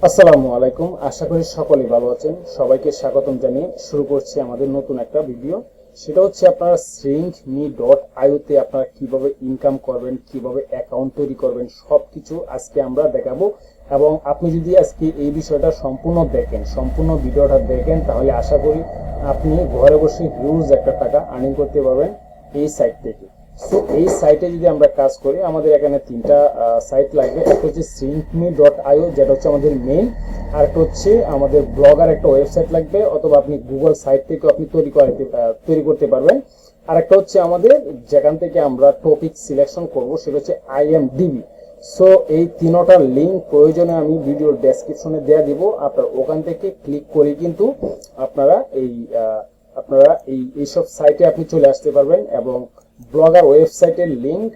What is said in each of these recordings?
আসসালামু আলাইকুম, আশা করি সকলেই ভালো আছেন। সবাইকে স্বাগতম জানিয়ে শুরু করছি আমাদের নতুন একটা ভিডিও। সেটা হচ্ছে আপনারা shrinkme.io তে আপনারা কিভাবে ইনকাম করবেন, কিভাবে অ্যাকাউন্ট তৈরি করবেন, সবকিছু আজকে আমরা দেখাবো। এবং আপনি যদি আজকে এই বিষয়টা সম্পূর্ণ ভিডিওটা দেখেন, তাহলে আশা করি আপনি ঘরে বসে হিউজ একটা টাকা আর্নিং করতে পারবেন এই সাইট থেকে। সো এই সাইটে যদি আমরা কাজ করি, আমাদের এখানে তিনটা সাইট লাগবে। একটা হচ্ছে shrinkme.io, যেটা হচ্ছে আমাদের মেইন। আর একটা হচ্ছে আমাদের ব্লগার একটা ওয়েবসাইট লাগবে, অথবা আপনি গুগল সাইট থেকে আপনি তৈরি করতে পারবেন। আর একটা হচ্ছে আমাদের যেখান থেকে আমরা টপিক সিলেকশন করব, সেটা হচ্ছে IMDb। সো এই তিনটার লিঙ্ক প্রয়োজনে আমি ভিডিওর ডেসক্রিপশনে দেওয়া দিব। আপনারা ওখান থেকে ক্লিক করে কিন্তু আপনারা এইসব সাইটে আপনি চলে আসতে পারবেন। এবং ব্লগার ওয়েবসাইটের লিংক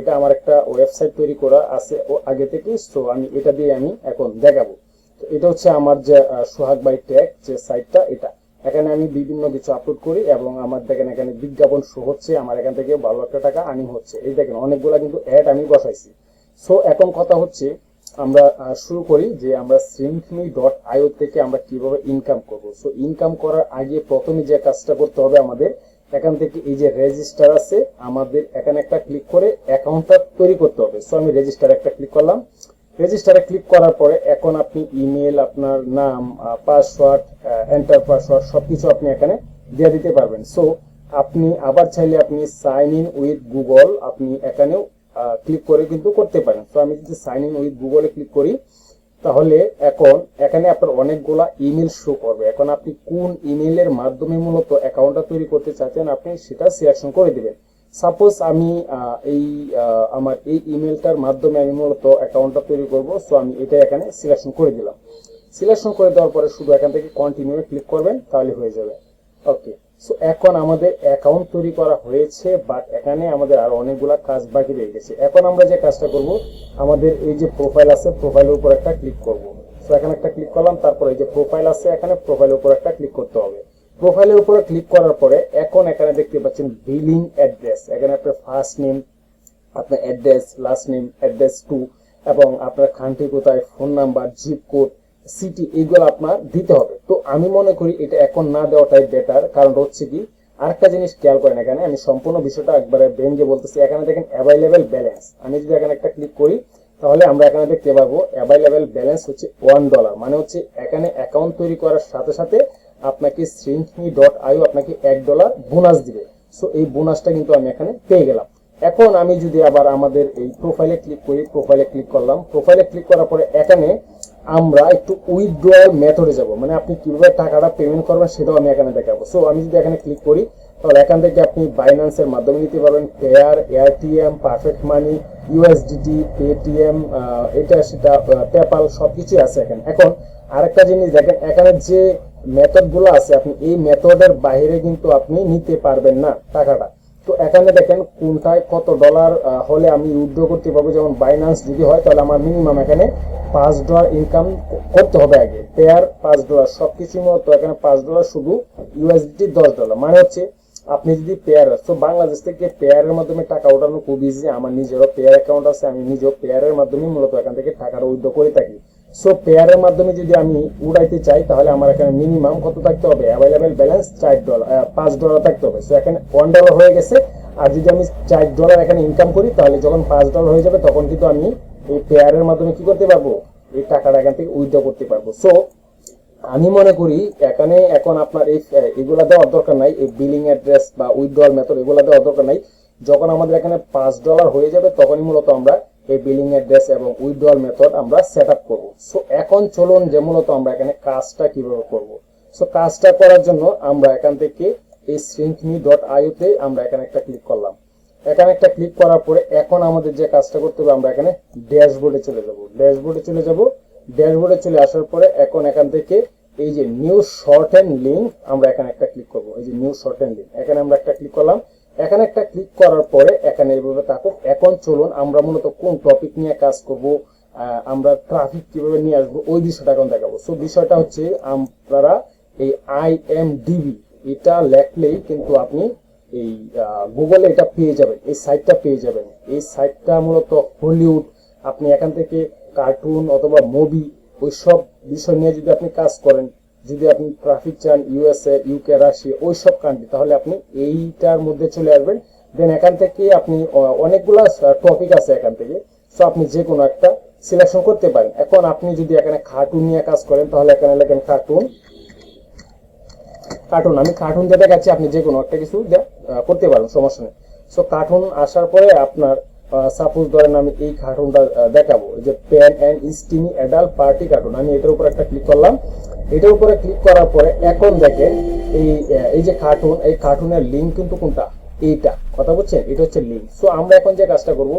আমার একটা ওয়েবসাইট তৈরি করা আছে আগে থেকে। সো আমি এটা দিয়ে আমি এখন দেখাবো। তো এটা হচ্ছে আমার যে সোহাগ বাই ট্যাগ যে সাইটটা, এটা এখানে আমি বিভিন্ন কিছু আপলোড করি এবং আমার দেখেন এখানে বিজ্ঞাপন শো হচ্ছে, আমার এখান থেকে ভালো একটা টাকা আর্নিং হচ্ছে। এই দেখেন অনেকগুলা কিন্তু অ্যাড আমি বসাইছি। সো এখন কথা হচ্ছে আমরা শুরু করি যে আমরা shrinkme.io থেকে আমরা কিভাবে ইনকাম করব। সো ইনকাম করার আগে প্রথমে যে কাজটা করতে হবে, আমাদের এখান থেকে এই যে রেজিস্টার আছে, আমাদের এখানে একটা ক্লিক করে অ্যাকাউন্টটা তৈরি করতে হবে। সো আমি রেজিস্টার একটা ক্লিক করলাম। রেজিস্টারে ক্লিক করার পরে এখন আপনি ইমেল, আপনার নাম, পাসওয়ার্ড, এন্টার পাসওয়ার্ড সবকিছু আপনি এখানে দিয়ে দিতে পারবেন। সো আপনি আবার চাইলে আপনি সাইন ইন উইথ গুগল আপনি এখানেও ক্লিক করে কিন্তু করতে পারেন। তো আমি যদি সাইন ইন উইথ গুগলে ক্লিক করি, তাহলে এখন এখানে আপনার অনেকগুলা ইমেল শো করবে। এখন আপনি কোন ইমেলের মাধ্যমে মূলত অ্যাকাউন্টটা তৈরি করতে চাচ্ছেন, আপনি সেটা সিলেকশন করে দিবেন। সাপোজ আমি আমার এই ইমেলটার মাধ্যমে আমি মূলত অ্যাকাউন্টটা তৈরি করব। সো আমি এটা এখানে সিলেকশন করে দিলাম। সিলেকশন করে দেওয়ার পরে শুধু এখান থেকে কন্টিনিউ ক্লিক করবেন, তাহলে হয়ে যাবে। ওকে। সো এখন আমাদের অ্যাকাউন্ট তৈরি করা হয়েছে, বাট এখানে আমাদের আরো অনেকগুলা কাজ বাকি রয়ে গেছে। এখন আমরা যে কাজটা করব, আমাদের এই যে প্রোফাইল আছে, প্রোফাইলের উপর একটা ক্লিক করব। সো এখানে একটা ক্লিক করলাম, তারপর এই যে প্রোফাইল আছে, এখানে প্রোফাইলের উপর একটা ক্লিক করতে হবে। প্রোফাইলের উপরে ক্লিক করার পরে এখন এখানে দেখতে পাচ্ছেন বিলিং অ্যাড্রেস। এখানে আপনার ফার্স্ট নেম, আপনার address, last name, address two, এবং আপনার কান্ট্রি কোথায়, phone number, zip code, city, এইগুলো আপনার দিতে হবে। তো আমি মনে করি এটা এখন না দেওয়াটাই বেটার। কারণ হচ্ছে কি, আরেকটা জিনিস খেয়াল করেন, এখানে আমি সম্পূর্ণ বিষয়টা একবারে ভেঙে বলতেছি। এখানে দেখেন অ্যাভাইলেবল ব্যালেন্স, আমি যদি এখানে একটা ক্লিক করি, তাহলে আমরা এখানে দেখতে পারবো অ্যাভাইলেবল ব্যালেন্স হচ্ছে $1। মানে হচ্ছে এখানে অ্যাকাউন্ট তৈরি করার সাথে সাথে আপনাকে shrinkme.io আপনাকে $1 বোনাস দিবে। সো এই বোনাসটা কিন্তু আমি এখানে পেয়ে গেলাম। এখন আমি যদি আবার আমাদের এই প্রোফাইলে ক্লিক করি, প্রোফাইলে ক্লিক করলাম। প্রোফাইলে ক্লিক করার পরে এখানে আমরা একটু উইথড্রয়াল মেথডে যাব, মানে আপনি কিভাবে টাকাটা পেমেন্ট করবেন সেটাও আমি এখানে দেখাবো। সো আমি যদি এখানে ক্লিক করি, তাহলে এখান থেকে আপনি বাইন্যান্সের মাধ্যমে নিতে পারবেন, পেয়ার, এআরটিএম, পারফেক্ট মানি, ইউএসডিটি, পেটিএম, এটা সেটা, পেপাল, সবকিছুই আছে এখানে। এখন আরেকটা জিনিস দেখেন, এখানে যে মেথড গুলো আছে, আপনি এই মেথডের বাইরে কিন্তু আপনি নিতে পারবেন না টাকাটা। তো এখানে দেখেন কোনটায় কত ডলার হলে আমি উইথড্র করতে পারবো। যেমন বাইন্যান্স যদি হয়, তাহলে আমার মিনিমাম এখানে $5 ইনকাম করতে হবে আগে। পেয়ার $5, সবকিছু মতো এখানে $5, শুধু ইউএসডি $10। মানে হচ্ছে আপনি যদি পেয়ার, তো বাংলাদেশ থেকে পেয়ারের মাধ্যমে টাকা ওঠানো খুব ইজি। আমার নিজেরও পেয়ার অ্যাকাউন্ট আছে, আমি নিজেও পেয়ারের মাধ্যমে মূলত এখান থেকে টাকাটা উইথড্র করে থাকি। সো পেয়ারের মাধ্যমে যদি আমি উড়াইতে চাই, তাহলে আমার এখানে মিনিমাম কত থাকতে হবে, অ্যাভেলেবেল ব্যালেন্স $5 থাকতে হবে। সো এখানে $1 হয়ে গেছে। আর যদি আমি $4 এখানে ইনকাম করি, তাহলে যখন $5 হয়ে যাবে, তখন কিন্তু আমি এই পেয়ারের মাধ্যমে কি করতে পারবো, এই টাকাটা এখান থেকে উইথড্র করতে পারবো। সো আমি মনে করি এখানে এখন আপনার এগুলা দেওয়ার দরকার নাই, এই বিলিং অ্যাড্রেস বা উইথড্রয়াল মেথড এগুলা দেওয়ার দরকার নাই। যখন আমাদের এখানে $5 হয়ে যাবে, তখনই মূলত আমরা এই বিলিং অ্যাড্রেস এবং উইথড্রয়াল মেথড আমরা সেট আপ করবো। সো এখন চলুন যে মূলত আমরা এখানে কাজটা কিভাবে করব। সো কাজটা করার জন্য আমরা এখান থেকে এই shrinkme.io তে আমরা এখানে একটা ক্লিক করলাম। এখানে একটা ক্লিক করার পরে এখন আমাদের যে কাজটা করতে হবে, আমরা এখানে ড্যাশবোর্ডে চলে যাব। ড্যাশবোর্ডে চলে আসার পরে এখন এখান থেকে এই যে নিউ শর্ট এন্ড লিঙ্ক, আমরা এখানে একটা ক্লিক করব। এই যে নিউ শর্ট এন্ড লিঙ্ক, এখানে আমরা একটা ক্লিক করলাম। এখানে একটা ক্লিক করার পরে এখানে এইভাবে থাকুক। এখন চলুন আমরা মূলত কোন টপিক নিয়ে কাজ করব, আমরা ট্রাফিক কিভাবে নিয়ে আসবো, ওই বিষয়টা এখন দেখাবো। সো বিষয়টা হচ্ছে, আপনারা এই IMDb এটা লেখলেই কিন্তু আপনি এই গুগলে এটা পেয়ে যাবেন, এই সাইটটা পেয়ে যাবেন। এই সাইটটা মূলত হলিউড, আপনি এখান থেকে কার্টুন অথবা মুভি ওইসব বিষয় নিয়ে যদি আপনি কাজ করেন, যদি আপনি ট্রাফিক চান ইউএসএ, ইউকে, রাশিয়া, ওইসব কান্ট্রি, তাহলে আপনি এইটার মধ্যে চলে আসবেন। দেন এখান থেকে আপনি অনেকগুলা টপিক আছে এখান থেকে, সো আপনি যে কোনো একটা সিলেকশন করতে পারেন। এখন আপনি যদি এখানে কার্টুন নিয়ে কাজ করেন, তাহলে এখানে লেখেন কার্টুন। আমি কার্টুন দিয়ে দেখাচ্ছি, আপনি যে কোনো একটা কিছু করতে পারেন, সমস্যা নেই। সো কার্টুন আসার পরে আপনার সাপোজ ধরেন আমি এই কার্টুনটা দেখাবো, যে pen and steamy adult party cartoon. আমি এটার উপর একটা ক্লিক করলাম। এটার উপরে ক্লিক করার পরে এখন দেখেন এই যে কার্টুন, এই কার্টুনের লিঙ্ক কিন্তু কোনটা, এইটা, কথা বলছেন, এটা হচ্ছে লিঙ্ক। সো আমরা এখন যে কাজটা করব,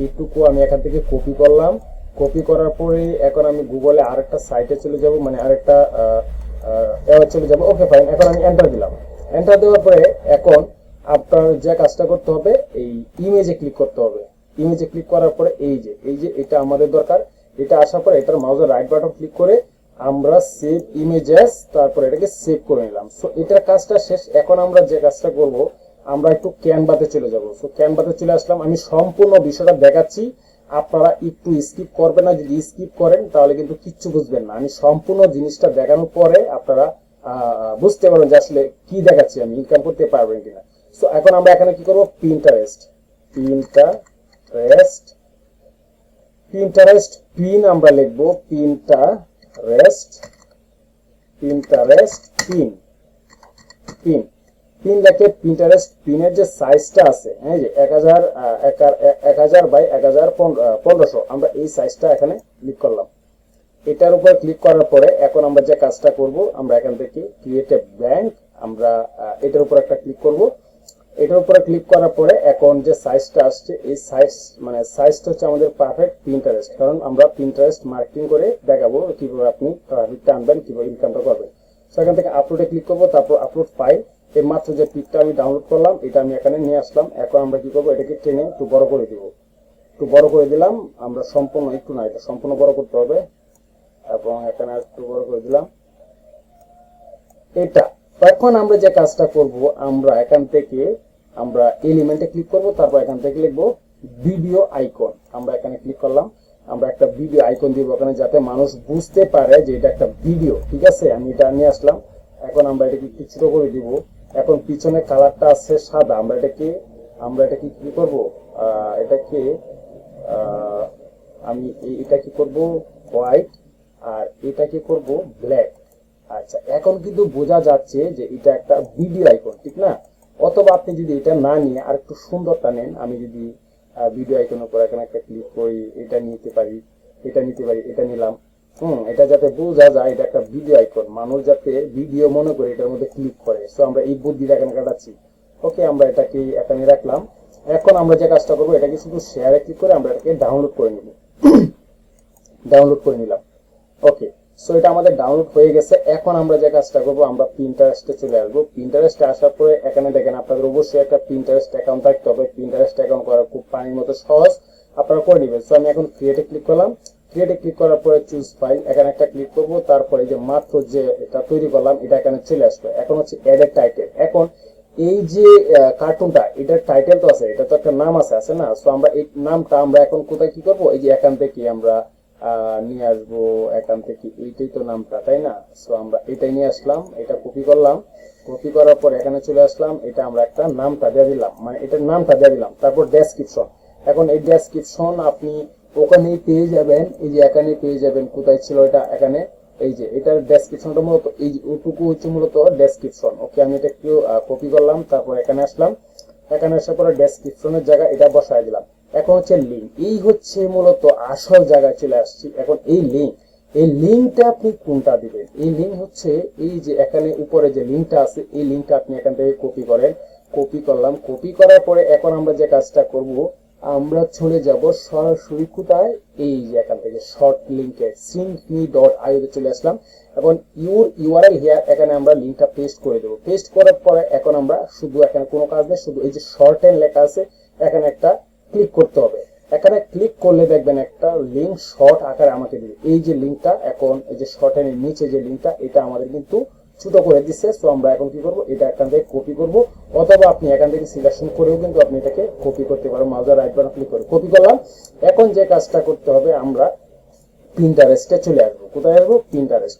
এইটুকু আমি এখান থেকে কপি করলাম। কপি করার পরে এখন আমি গুগলে আরেকটা সাইটে চলে যাব, মানে আরেকটা চলে যাবো। ওকে ফাইন, এখন আমি এন্টার দিলাম। এন্টার দেওয়ার পরে এখন আপনার যে কাজটা করতে হবে, এই ইমেজে ক্লিক করতে হবে। ইমেজে ক্লিক করার পরে এই যে এটা আমাদের দরকার। এটা আসার পরে এটার মাউসের রাইট বাটন ক্লিক করে আমরা সেভ ইমেজেস, তারপরে এটাকে সেভ করে নিলাম। সো এটার কাজটা শেষ। এখন আমরা যে কাজটা করব, আমরা একটু ক্যানভাতে চলে যাব। সো ক্যানভাতে চলে আসলাম। আমি সম্পূর্ণ বিষয়টা দেখাচ্ছি, আপনারা একটু স্কিপ করবেন না। যদি স্কিপ করেন তাহলে কিন্তু কিচ্ছু বুঝবেন না। আমি সম্পূর্ণ জিনিসটা দেখানোর পরে আপনারা বুঝতে পারবেন যে আসলে কি দেখাচ্ছি, আমি ইনকাম করতে পারবেন কিনা। সো এখন আমরা এখানে কি করব, পিন্টারেস্ট পিন আমরা লিখবো, পিন্টারেস্ট পিন লিখে পিন্টারেস্ট পিনের যে সাইজটা আছে, হ্যাঁ, যে 1000 বাই 1500, আমরা এই সাইজটা এখানে ক্লিক করলাম। এটার উপর ক্লিক করার পরে এখন আমরা যে কাজটা করব, আমরা এখান থেকে ক্রিয়েট এ ব্ল্যাঙ্ক, আমরা এটার উপর একটা ক্লিক করব। এটার উপরে ক্লিক করার পরে এখন যে সাইজটা আসছে, এই সাইজটা হচ্ছে আমাদের পারফেক্ট পিন্টারেস্ট, কারণ আমরা পিন্টারেস্ট মার্কেটিং করে দেখাবো কিভাবে আপনি ট্রাফিকটা আনবেন, কিভাবে ইনকামটা করবেন। সো এখান থেকে আপলোডে ক্লিক করবো, তারপর আপলোড ফাইল। এই মাত্র যে পিকটা আমি ডাউনলোড করলাম, এটা আমি এখানে নিয়ে আসলাম। এখন আমরা কি করবো, এটাকে টেনে একটু বড় করে দিব। একটু বড় করে দিলাম আমরা, সম্পূর্ণ একটু না, এটা সম্পূর্ণ বড় করতে হবে। এবং এখানে একটু বড় করে দিলাম এটা। এখন আমরা যে কাজটা করব, আমরা এখান থেকে আমরা এলিমেন্টে ক্লিক করব, তারপর এখান থেকে লিখবো ভিডিও আইকন। আমরা এখানে ক্লিক করলাম, আমরা একটা ভিডিও আইকন দিব ওখানে, যাতে মানুষ বুঝতে পারে যে এটা একটা ভিডিও, ঠিক আছে। আমি এটা নিয়ে আসলাম। এখন আমরা এটাকে একটু ছোট করে দিব। এখন পিছনে কালারটা আছে সাদা, আমরা এটাকে কি করব, আমি এটা কি করব, হোয়াইট, আর এটা কি করব, ব্ল্যাক। আচ্ছা, এখন কিন্তু বোঝা যাচ্ছে যে এটা একটা ভিডিও আইকন, ঠিক না? অথবা আপনি যদি এটা না নিয়ে আর একটু সুন্দরটা নেন, আমি যদি ভিডিও আইকনের উপর এখানে একটা ক্লিক করি, এটা নিতে পারি, এটা নিলাম। এটা যাতে বোঝা যায় এটা একটা ভিডিও আইকন, মানুষ যাতে ভিডিও মনে করে এটার মধ্যে ক্লিক করে। সো আমরা এই বুদ্ধিটা এখানে কাটাচ্ছি। ওকে, আমরা এটাকে এখানে রাখলাম। এখন আমরা যে কাজটা করবো, এটাকে শুধু শেয়ারে ক্লিক করে আমরা এটাকে ডাউনলোড করে নিলাম। ওকে, সো এটা আমাদের ডাউনলোড হয়ে গেছে। এখন আমরা যে কাজটা করবো, আমরা পিন্টারেস্টে চলে আসবো। পিন্টারেস্টে আসার পরে এখানে দেখেন আপনাদের অবশ্যই একটা পিন্টারেস্ট অ্যাকাউন্ট থাকতে হবে। পিন্টারেস্ট অ্যাকাউন্ট করা খুব পানির মতো সহজ, আপনারা করে নেবেন। সো আমি এখন ক্রিয়েটে ক্লিক করলাম। ক্রিয়েটে ক্লিক করার পরে চুজ ফাইল, এখানে একটা ক্লিক করবো। তারপরে যে মাত্র যে এটা তৈরি করলাম, এটা এখানে চলে আসবে। এখন হচ্ছে এডের টাইটেল। এখন এই যে কার্টুনটা, এটার টাইটেল তো আছে, এটা তো একটা নাম আছে না? সো আমরা এই নামটা আমরা এখন কোথায় কি করবো, এই যে এখান থেকে আমরা নিয়ে আসবো, এখান থেকে এইটাই তো নামটা, তাই না? সো আমরা এটাই নিয়ে আসলাম, এটা কপি করলাম। কপি করার পর এখানে চলে আসলাম, এটা আমরা একটা নামটা দিয়ে দিলাম, মানে এটার নামটা দিয়ে দিলাম। তারপর ডেসক্রিপশন। এখন এই ডেসক্রিপশন আপনি ওখানেই পেয়ে যাবেন, এই যে এখানেই পেয়ে যাবেন। কোথায় ছিল এটা, এখানে। এই যে এটার ডেসক্রিপশনটা মূলত এই যে ওটুকু হচ্ছে মূলত ডেসক্রিপশন। ওকে, আমি এটা একটু কপি করলাম, তারপর এখানে আসলাম। এখানে আসার পরে ডেসক্রিপশনের জায়গায় এটা বসায় দিলাম। এখন হচ্ছে লিঙ্ক, এই হচ্ছে মূলত আসল জায়গায় চলে আসছি। এখন এই লিঙ্কটা আপনি কোনটা দিবেন? এই লিঙ্ক হচ্ছে এই যে এখানে উপরে যে লিঙ্কটা আছে, এই লিঙ্কটা আপনি এখান থেকে কপি করেন। কপি করলাম। কপি করার পরে এখন আমরা যে কাজটা করব, আমরা চলে যাব সরাসরি কোথায়, এই যে এখান থেকে শর্ট লিঙ্কে syncme.io তে চলে আসলাম। এখন ইউআরএল হিয়ার, এখানে আমরা লিঙ্কটা পেস্ট করে দেবো। পেস্ট করার পরে এখন আমরা শুধু এখানে কোনো কাজ নেই, শুধু এই যে শর্ট এন্ড লেখা আছে, এখানে একটা ক্লিক করতে হবে। এখানে ক্লিক করলে দেখবেন একটা লিঙ্ক শর্ট আকারে আমাকে দিবে। এই যে লিঙ্কটা, এখন এই যে শর্ট এর নিচে যে লিঙ্কটা, এটা আমাদের কিন্তু ছোট করে দিচ্ছে। সো আমরা এখন কি করব, এটা এখান থেকে কপি করব, অথবা আপনি এখান থেকে সিলেকশন করেও কিন্তু আপনি এটাকে কপি করতে পারেন। মাউসের রাইট বাটন ক্লিক করে কপি করলাম। এখন যে কাজটা করতে হবে, আমরা পিন্টারেস্টে চলে আসবো। কোথায় আসবো?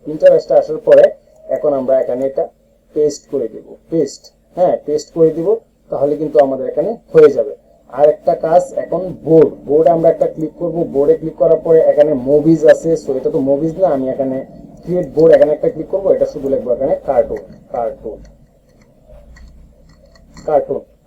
পিন্টারেস্টে আসার পরে এখন আমরা এখানে এটা পেস্ট করে দিব, হ্যাঁ পেস্ট করে দিব, তাহলে কিন্তু আমাদের এখানে হয়ে যাবে। আর একটা কাজ, এখন বোর্ডে আমরা একটা ক্লিক করব। বোর্ডে ক্লিক করার পরে এখানে মুভিজ আছে, সো এটা তো মুভিজ না, আমি এখানে ক্রিয়েট বোর্ড এখানে একটা ক্লিক করব, এটা শুধু লিখবো এখানে কার্টুন।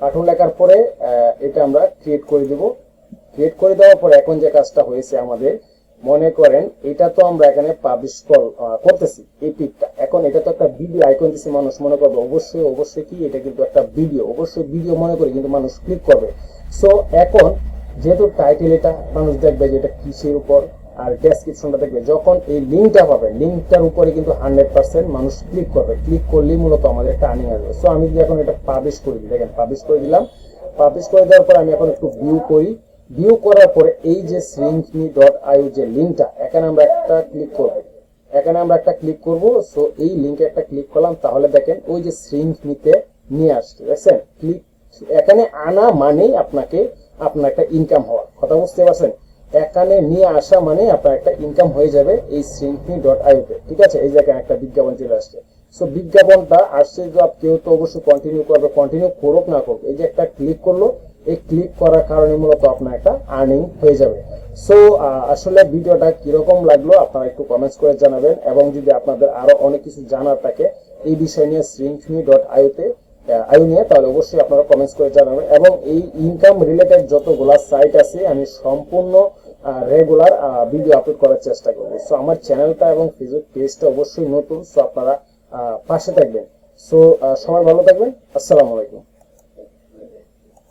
কার্টুন লেখার পরে এটা আমরা ক্রিয়েট করে দিব। ক্রিয়েট করে দেওয়ার পরে এখন যে কাজটা হয়েছে আমাদের, মনে করেন এটা তো আমরা এখানে পাবলিশ করতেছি এই পিকটা, এখন এটা তো একটা ভিডিও আইকন দিছি, মানুষ মনে করবে অবশ্যই কি এটা কিন্তু একটা ভিডিও, অবশ্যই ভিডিও মনে করে কিন্তু মানুষ ক্লিক করবে। সো এখন যেহেতু টাইটেল এটা মানুষ দেখবে যে এটা কিসের উপর, আর ডেসক্রিপশনটা দেখবে, যখন এই লিঙ্কটা পাবে লিঙ্কটার উপরে কিন্তু 100% মানুষ ক্লিক করবে, ক্লিক করলেই মূলত আমাদের একটা আর্নিং আসবে। সো আমি যদি এখন এটা পাবলিশ করে দিই, দেখেন পাবলিশ করে দিলাম। পাবলিশ করে দেওয়ার পর আমি এখন একটু ভিউ করি। ভিউ করার পরে এই যে shrinkme.io যে লিঙ্কটা, এখানে আমরা একটা ক্লিক করব। সো এই লিঙ্কে একটা ক্লিক করলাম, তাহলে দেখেন ওই যে shrinkme-তে নিয়ে আসছে, দেখছেন? ক্লিক এখানে আনা মানেই আপনার একটা ইনকাম হওয়া, কথা বুঝতে পারছেন? এখানে নিয়ে আসা মানে আপনার একটা ইনকাম হয়ে যাবে এই shrinkme.io তে, ঠিক আছে? এই জায়গায় একটা বিজ্ঞাপন চলে আসছে। সো বিজ্ঞাপনটা আসছে, যে কেউ তো অবশ্যই কন্টিনিউ করবে, কন্টিনিউ করুক না করুক, এই যে একটা ক্লিক করলো, এই ক্লিক করার কারণে মূলত আপনার একটা আর্নিং হয়ে যাবে। সো আসলে ভিডিওটা কিরকম লাগলো আপনারা একটু কমেন্টস করে জানাবেন, এবং যদি আপনাদের আরো অনেক কিছু জানার থাকে এই বিষয় নিয়ে shrinkme.io তে নিয়ে, তাহলে অবশ্যই আপনারা কমেন্টস করে জানাবেন। এবং এই ইনকাম রিলেটেড যতগুলা সাইট আছে আমি সম্পূর্ণ রেগুলার ভিডিও আপলোড করার চেষ্টা করব। সো আমার চ্যানেলটা এবং ফেসবুক পেজটা অবশ্যই নতুন, সো আপনারা পাশে থাকবেন। সো সবাই ভালো থাকবেন। আসসালামু আলাইকুম।